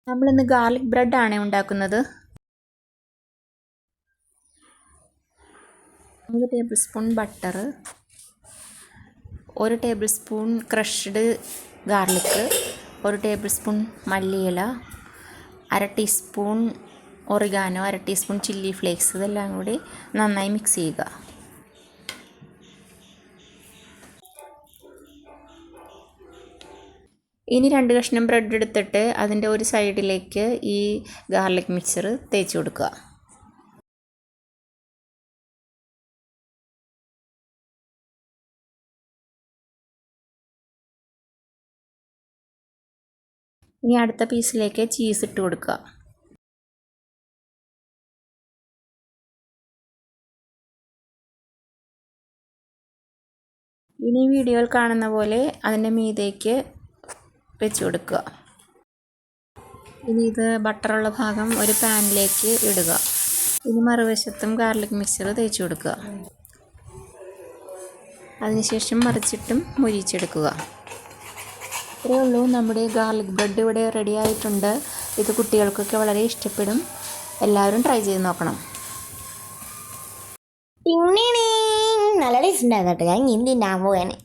നമ്മളിന്ന് ഗാർലിക് ബ്രെഡാണ് ഉണ്ടാക്കുന്നത്. 3 table spoon butter, 1 table spoon crushed garlic, 1 table spoon മല്ലിയില, 1/2 teaspoon oregano, 1/2 teaspoon chilli flakes. ഇതെല്ലാം കൂടി നന്നായി മിക്സ് ചെയ്യുക. ഇനി 2 കഷ്ണം ബ്രെഡ് എടുത്തിട്ട് അതിൻ്റെ ഒരു സൈഡിലേക്ക് ഈ ഗാർലിക് മിക്സർ തേച്ച് കൊടുക്കുക. ഇനി അടുത്ത പീസിലേക്ക് ചീസ് ഇട്ട് കൊടുക്കുക. ഇനി വീഡിയോയിൽ കാണുന്ന പോലെ അതിൻ്റെ മീതേക്ക് വെച്ച് കൊടുക്കുക. ഇനി ഇത് ബട്ടറുള്ള ഭാഗം ഒരു പാനിലേക്ക് ഇടുക. ഇനി മറുവശത്തും ഗാർലിക് മിക്സർ തേച്ച് കൊടുക്കുക. അതിനുശേഷം മറിച്ചിട്ടും മൊരിച്ചെടുക്കുക. ഇത്രയേ ഉള്ളൂ, നമ്മുടെ ഗാർലിക് ബ്രെഡ് ഇവിടെ റെഡി ആയിട്ടുണ്ട്. ഇത് കുട്ടികൾക്കൊക്കെ വളരെ ഇഷ്ടപ്പെടും. എല്ലാവരും ട്രൈ ചെയ്ത് നോക്കണം. നല്ല ടേസ്റ്റ് ഉണ്ടായിരുന്നു കേട്ടോ. ഞാൻ ഇനി തിന്നാൻ പോവാണ്.